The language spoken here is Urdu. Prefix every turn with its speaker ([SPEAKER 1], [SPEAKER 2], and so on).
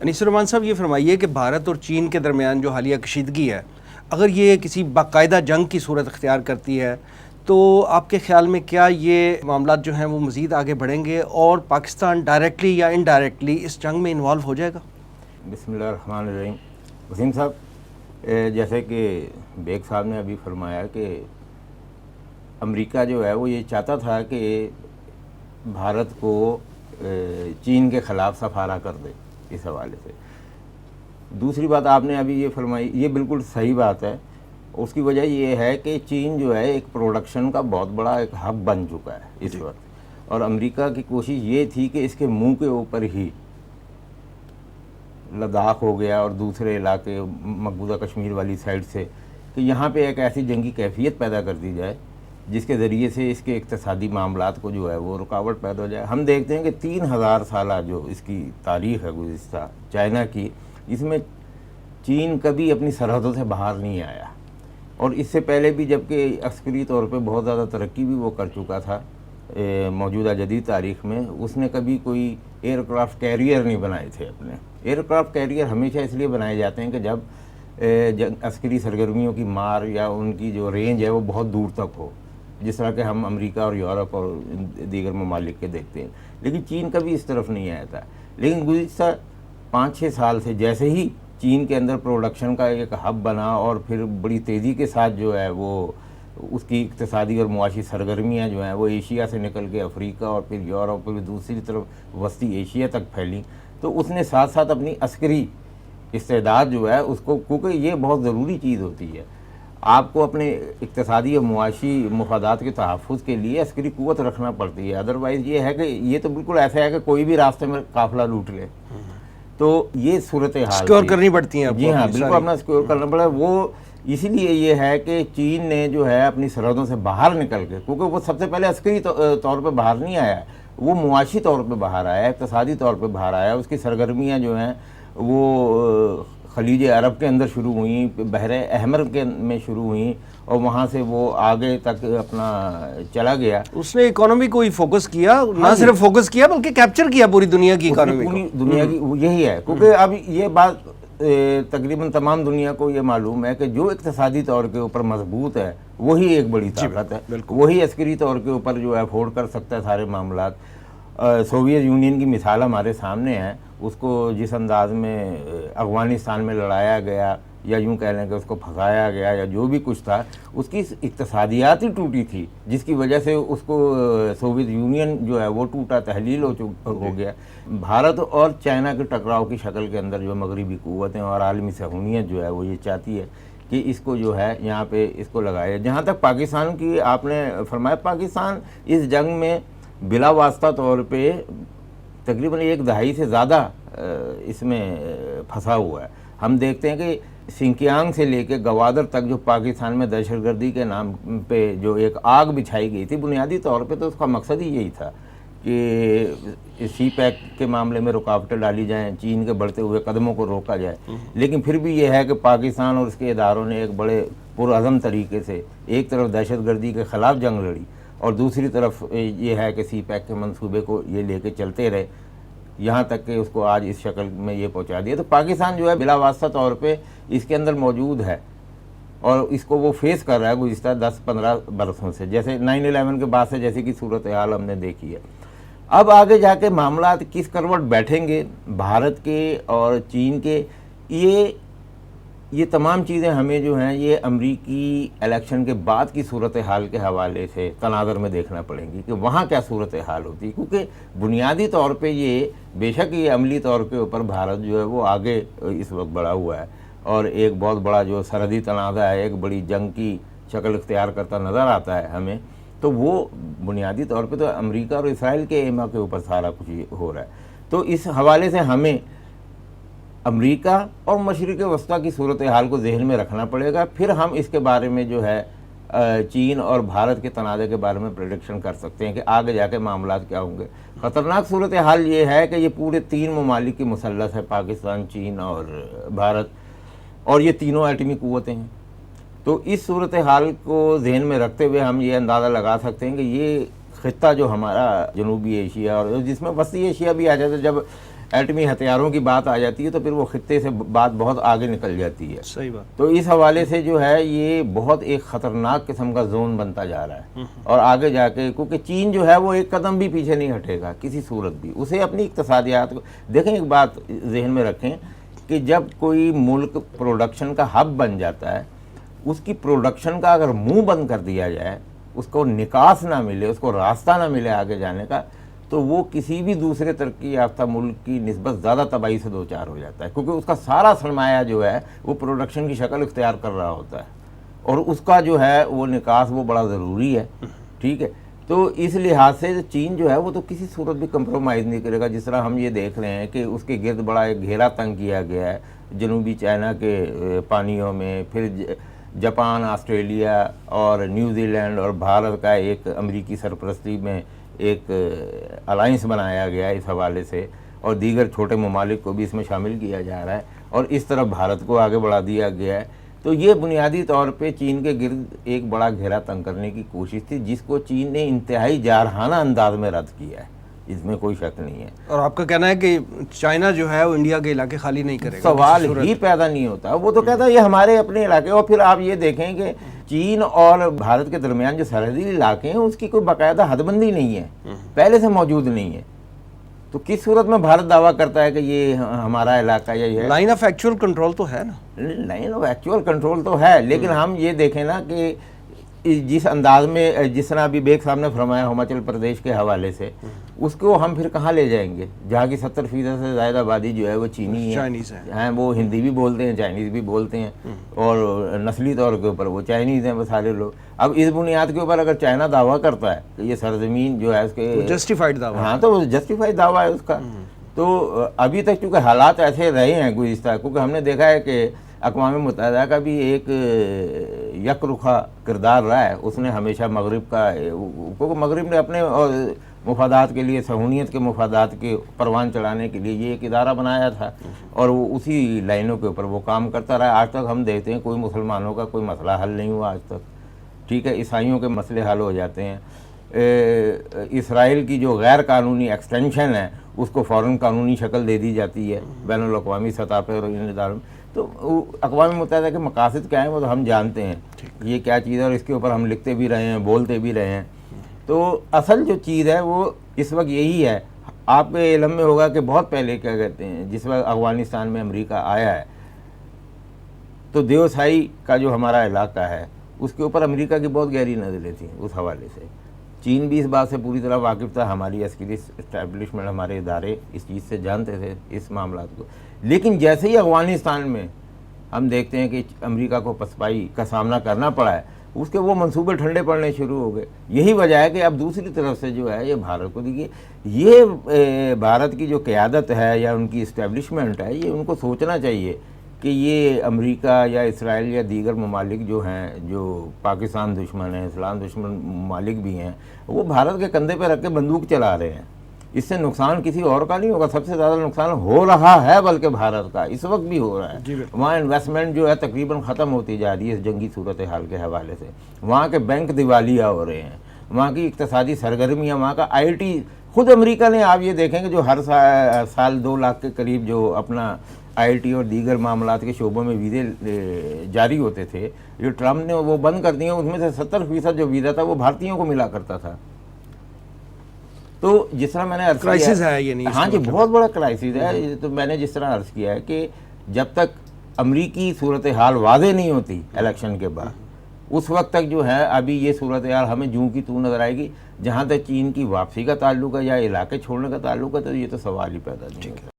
[SPEAKER 1] انیس الرحمان صاحب یہ فرمائیے کہ بھارت اور چین کے درمیان جو حالیہ کشیدگی ہے، اگر یہ کسی باقاعدہ جنگ کی صورت اختیار کرتی ہے تو آپ کے خیال میں کیا یہ معاملات جو ہیں وہ مزید آگے بڑھیں گے اور پاکستان ڈائریکٹلی یا انڈائریکٹلی اس جنگ میں انوالو ہو جائے گا؟
[SPEAKER 2] بسم اللہ الرحمن الرحیم۔ وسیم صاحب، جیسے کہ بیگ صاحب نے ابھی فرمایا کہ امریکہ جو ہے وہ یہ چاہتا تھا کہ بھارت کو چین کے خلاف سفارہ کر دے، اس حوالے سے۔ دوسری بات آپ نے ابھی یہ فرمائی، یہ بالکل صحیح بات ہے۔ اس کی وجہ یہ ہے کہ چین جو ہے ایک پروڈکشن کا بہت بڑا ایک ہب بن چکا ہے اس وقت، اور امریکہ کی کوشش یہ تھی کہ اس کے منہ کے اوپر ہی لداخ ہو گیا اور دوسرے علاقے مقبوضہ کشمیر والی سائڈ سے، کہ یہاں پہ ایک ایسی جنگی کیفیت پیدا کر دی جائے جس کے ذریعے سے اس کے اقتصادی معاملات کو جو ہے وہ رکاوٹ پیدا ہو جائے۔ ہم دیکھتے ہیں کہ 3000 سالہ جو اس کی تاریخ ہے گزشتہ چائنا کی، اس میں چین کبھی اپنی سرحدوں سے باہر نہیں آیا، اور اس سے پہلے بھی جبکہ عسکری طور پہ بہت زیادہ ترقی بھی وہ کر چکا تھا موجودہ جدید تاریخ میں، اس نے کبھی کوئی ایئر کرافٹ کیریئر نہیں بنائے تھے اپنے۔ ایئر کرافٹ کیریئر ہمیشہ اس لیے بنائے جاتے ہیں کہ جب عسکری سرگرمیوں کی مار یا ان کی جو رینج ہے وہ بہت دور تک ہو، جس طرح کہ ہم امریکہ اور یورپ اور دیگر ممالک کے دیکھتے ہیں، لیکن چین کبھی اس طرف نہیں آیا تھا۔ لیکن گزشتہ 5-6 سال سے جیسے ہی چین کے اندر پروڈکشن کا ایک ہب بنا اور پھر بڑی تیزی کے ساتھ جو ہے وہ اس کی اقتصادی اور معاشی سرگرمیاں جو ہیں وہ ایشیا سے نکل کے افریقہ اور پھر یورپ اور دوسری طرف وسطی ایشیا تک پھیلیں، تو اس نے ساتھ ساتھ اپنی عسکری استعداد جو ہے اس کو، کیونکہ یہ بہت ضروری چیز ہوتی ہے، آپ کو اپنے اقتصادی اور معاشی مفادات کے تحفظ کے لیے عسکری قوت رکھنا پڑتی ہے۔ ادروائز یہ ہے کہ یہ تو بالکل ایسا ہے کہ کوئی بھی راستے میں قافلہ لوٹ لے، تو یہ صورتحال
[SPEAKER 1] سکیور کرنی پڑتی ہیں۔
[SPEAKER 2] جی ہاں، بالکل اپنا سکیور کرنا پڑا۔ وہ اسی لیے یہ ہے کہ چین نے جو ہے اپنی سرحدوں سے باہر نکل کے، کیونکہ وہ سب سے پہلے عسکری طور پہ باہر نہیں آیا، وہ معاشی طور پہ باہر آیا، اقتصادی طور پہ باہر آیا۔ اس کی سرگرمیاں جو ہیں وہ خلیج عرب کے اندر شروع ہوئیں، بحر احمر کے میں شروع ہوئیں، اور وہاں سے وہ آگے تک اپنا چلا گیا۔
[SPEAKER 1] اس نے اکانومی کو ہی فوکس کیا، نہ صرف فوکس کیا بلکہ کیپچر کیا پوری دنیا کی اکانومی کو۔
[SPEAKER 2] پوری دنیا کی یہی ہے، کیونکہ اب یہ بات تقریباً تمام دنیا کو یہ معلوم ہے کہ جو اقتصادی طور کے اوپر مضبوط ہے وہی ایک بڑی طاقت ہے، وہی عسکری طور کے اوپر جو ہے افورڈ کر سکتا ہے سارے معاملات۔ سوویت یونین کی مثال ہمارے سامنے ہے، اس کو جس انداز میں افغانستان میں لڑایا گیا، یا یوں کہہ لیں کہ اس کو پھنسایا گیا، یا جو بھی کچھ تھا، اس کی اقتصادیات ہی ٹوٹی تھی، جس کی وجہ سے اس کو سوویت یونین جو ہے وہ ٹوٹا، تحلیل ہو گیا۔ بھارت اور چائنا کے ٹکراؤ کی شکل کے اندر جو مغربی قوتیں اور عالمی صہیونیت جو ہے وہ یہ چاہتی ہے کہ اس کو جو ہے یہاں پہ اس کو لگایا۔ جہاں تک پاکستان کی آپ نے فرمایا، پاکستان اس جنگ میں بلا واسطہ طور پہ تقریباً 1 دہائی سے زیادہ اس میں پھنسا ہوا ہے۔ ہم دیکھتے ہیں کہ سنکیانگ سے لے کے گوادر تک جو پاکستان میں دہشت گردی کے نام پہ جو ایک آگ بچھائی گئی تھی، بنیادی طور پہ تو اس کا مقصد ہی یہی تھا کہ سی پیک کے معاملے میں رکاوٹیں ڈالی جائیں، چین کے بڑھتے ہوئے قدموں کو روکا جائے۔ لیکن پھر بھی یہ ہے کہ پاکستان اور اس کے اداروں نے ایک بڑے پرعزم طریقے سے ایک طرف دہشت گردی کے خلاف جنگ لڑی، اور دوسری طرف یہ ہے کہ سی پیک کے منصوبے کو یہ لے کے چلتے رہے، یہاں تک کہ اس کو آج اس شکل میں یہ پہنچا دیا۔ تو پاکستان جو ہے بلا واسطہ طور پہ اس کے اندر موجود ہے، اور اس کو وہ فیس کر رہا ہے گزشتہ 10-15 برسوں سے، جیسے 9/11 کے بعد سے جیسے کہ صورتحال ہم نے دیکھی ہے۔ اب آگے جا کے معاملات کس کروٹ بیٹھیں گے بھارت کے اور چین کے، یہ تمام چیزیں ہمیں جو ہیں یہ امریکی الیکشن کے بعد کی صورتحال کے حوالے سے تناظر میں دیکھنا پڑیں گی کہ وہاں کیا صورتحال ہوتی ہے، کیونکہ بنیادی طور پہ یہ بے شک یہ عملی طور کے اوپر بھارت جو ہے وہ آگے اس وقت بڑھا ہوا ہے، اور ایک بہت بڑا جو سرحدی تنازع ہے، ایک بڑی جنگ کی شکل اختیار کرتا نظر آتا ہے ہمیں، تو وہ بنیادی طور پہ تو امریکہ اور اسرائیل کے ایما کے اوپر سارا کچھ ہو رہا ہے۔ تو اس حوالے سے ہمیں امریکہ اور مشرق وسطیٰ کی صورتحال کو ذہن میں رکھنا پڑے گا، پھر ہم اس کے بارے میں جو ہے چین اور بھارت کے تنازع کے بارے میں پریڈکشن کر سکتے ہیں کہ آگے جا کے معاملات کیا ہوں گے۔ خطرناک صورتحال یہ ہے کہ یہ پورے 3 ممالک کی مثلث ہے، پاکستان، چین اور بھارت، اور یہ تینوں ایٹمی قوتیں ہیں۔ تو اس صورتحال کو ذہن میں رکھتے ہوئے ہم یہ اندازہ لگا سکتے ہیں کہ یہ خطہ جو ہمارا جنوبی ایشیا اور جس میں وسطی ایشیا بھی آ جاتا ہے، جب ایٹمی ہتھیاروں کی بات آ جاتی ہے تو پھر وہ خطے سے بات بہت آگے نکل جاتی ہے.
[SPEAKER 1] صحیح بات.
[SPEAKER 2] تو اس حوالے سے جو ہے یہ بہت ایک خطرناک قسم کا زون بنتا جا رہا ہے, اور آگے جا کے کیونکہ چین جو ہے وہ ایک قدم بھی پیچھے نہیں ہٹے گا کسی صورت بھی. اسے اپنی اقتصادیات کو دیکھیں, ایک بات ذہن میں رکھیں کہ جب کوئی ملک پروڈکشن کا ہب بن جاتا ہے, اس کی پروڈکشن کا اگر منہ بند کر دیا جائے, اس کو نکاس نہ ملے, اس کو راستہ نہ ملے آگے جانے کا, تو وہ کسی بھی دوسرے ترقی یافتہ ملک کی نسبت زیادہ تباہی سے دوچار ہو جاتا ہے, کیونکہ اس کا سارا سرمایہ جو ہے وہ پروڈکشن کی شکل اختیار کر رہا ہوتا ہے, اور اس کا جو ہے وہ نکاس وہ بڑا ضروری ہے. ٹھیک ہے, تو اس لحاظ سے چین جو ہے وہ تو کسی صورت بھی کمپرومائز نہیں کرے گا. جس طرح ہم یہ دیکھ رہے ہیں کہ اس کے گرد بڑا ایک گھیرا تنگ کیا گیا ہے جنوبی چائنا کے پانیوں میں, پھر جاپان, آسٹریلیا اور نیوزی لینڈ اور بھارت کا ایک امریکی سرپرستی میں ایک الائنس بنایا گیا ہے اس حوالے سے, اور دیگر چھوٹے ممالک کو بھی اس میں شامل کیا جا رہا ہے, اور اس طرح بھارت کو آگے بڑھا دیا گیا ہے. تو یہ بنیادی طور پہ چین کے گرد ایک بڑا گھیرا تنگ کرنے کی کوشش تھی, جس کو چین نے انتہائی جارحانہ انداز میں رد کیا ہے, اس میں کوئی شک نہیں ہے.
[SPEAKER 1] اور آپ کا کہنا ہے کہ چائنا جو ہے وہ انڈیا کے علاقے خالی نہیں کرے گا؟
[SPEAKER 2] سوال ہی پیدا نہیں ہوتا. وہ تو کہتا ہے یہ ہمارے اپنے علاقے. اور پھر آپ یہ دیکھیں کہ چین اور بھارت کے درمیان جو سرحدی علاقے ہیں اس کی کوئی باقاعدہ حد بندی نہیں ہے, پہلے سے موجود نہیں ہے. تو کس صورت میں بھارت دعویٰ کرتا ہے کہ یہ ہمارا علاقہ یہ ہے؟
[SPEAKER 1] لائن آف ایکچوئل کنٹرول تو ہے نا.
[SPEAKER 2] لائن آف ایکچوئل کنٹرول تو ہے, لیکن ہم یہ دیکھیں نا کہ جس انداز میں, جس طرح ابھی بیگ صاحب نے فرمایا ہماچل پردیش کے حوالے سے, اس کو ہم پھر کہاں لے جائیں گے جہاں کی 70% سے زائد آبادی جو ہے وہ چینی ہے, وہ ہندی بھی بولتے ہیں, چائنیز بھی بولتے ہیں, اور نسلی طور کے اوپر وہ چائنیز ہیں وہ سارے لوگ. اب اس بنیاد کے اوپر اگر چائنا دعویٰ کرتا ہے کہ یہ سرزمین جو ہے اس کے
[SPEAKER 1] جسٹیفائڈ دعویٰ,
[SPEAKER 2] ہاں تو جسٹیفائڈ دعویٰ ہے اس کا. تو ابھی تک چونکہ حالات ایسے رہے ہیں گزشتہ, کیونکہ ہم نے دیکھا ہے کہ اقوام متحدہ کا بھی ایک یک رخا کردار رہا ہے. اس نے ہمیشہ مغرب کا, کیونکہ مغرب نے اپنے مفادات کے لیے, صہیونیت کے مفادات کے پروان چڑھانے کے لیے یہ ایک ادارہ بنایا تھا, اور وہ اسی لائنوں کے اوپر وہ کام کرتا رہا. آج تک ہم دیکھتے ہیں کوئی مسلمانوں کا کوئی مسئلہ حل نہیں ہوا آج تک. ٹھیک ہے, عیسائیوں کے مسئلے حل ہو جاتے ہیں. اسرائیل کی جو غیر قانونی ایکسٹینشن ہے اس کو فوراً قانونی شکل دے دی جاتی ہے بین الاقوامی سطح پہ اور ان اداروں میں. تو اقوام متحدہ کے مقاصد کیا ہیں وہ تو ہم جانتے ہیں یہ کیا چیز ہے, اور اس کے اوپر ہم لکھتے بھی رہے ہیں, بولتے بھی رہے ہیں. تو اصل جو چیز ہے وہ اس وقت یہی ہے. آپ کے علم میں ہوگا کہ بہت پہلے کیا کہتے ہیں جس وقت افغانستان میں امریکہ آیا ہے تو دیوسائی کا جو ہمارا علاقہ ہے اس کے اوپر امریکہ کی بہت گہری نظریں تھیں. اس حوالے سے چین بھی اس بات سے پوری طرح واقف تھا, ہماری عسکری اسٹیبلشمنٹ, ہمارے ادارے اس چیز سے جانتے تھے اس معاملات کو. لیکن جیسے ہی افغانستان میں ہم دیکھتے ہیں کہ امریکہ کو پسپائی کا سامنا کرنا پڑا ہے, اس کے وہ منصوبے ٹھنڈے پڑنے شروع ہو گئے. یہی وجہ ہے کہ اب دوسری طرف سے جو ہے یہ بھارت کو دیکھیے, یہ بھارت کی جو قیادت ہے یا ان کی اسٹیبلشمنٹ ہے, یہ ان کو سوچنا چاہیے کہ یہ امریکہ یا اسرائیل یا دیگر ممالک جو ہیں جو پاکستان دشمن ہیں, اسلام دشمن ممالک بھی ہیں, وہ بھارت کے کندھے پہ رکھ کے بندوق چلا رہے ہیں. اس سے نقصان کسی اور کا نہیں ہوگا, سب سے زیادہ نقصان ہو رہا ہے بلکہ بھارت کا اس وقت بھی ہو رہا ہے. وہاں انویسٹمنٹ جو ہے تقریباً ختم ہوتی جا رہی ہے اس جنگی صورتحال کے حوالے سے. وہاں کے بینک دیوالیہ ہو رہے ہیں, وہاں کی اقتصادی سرگرمیاں, وہاں کا IT, خود امریکہ نے, آپ یہ دیکھیں کہ جو ہر سال 2 لاکھ کے قریب جو اپنا IT اور دیگر معاملات کے شعبوں میں ویزے جاری ہوتے تھے, جو ٹرمپ نے وہ بند کر دیے, اس میں سے 70% جو ویزا تھا وہ بھارتیوں کو ملا کرتا تھا. تو جس طرح میں نے عرض کیا ہے, ہاں جی بہت بڑا کرائسس ہے. تو میں نے جس طرح عرض کیا ہے کہ جب تک امریکی صورتحال واضح نہیں ہوتی الیکشن کے بعد, اس وقت تک جو ہے ابھی یہ صورتحال ہمیں جوں کی توں نظر آئے گی. جہاں تک چین کی واپسی کا تعلق ہے یا علاقے چھوڑنے کا تعلق ہے تو یہ تو سوال ہی پیدا نہیں ہوتا.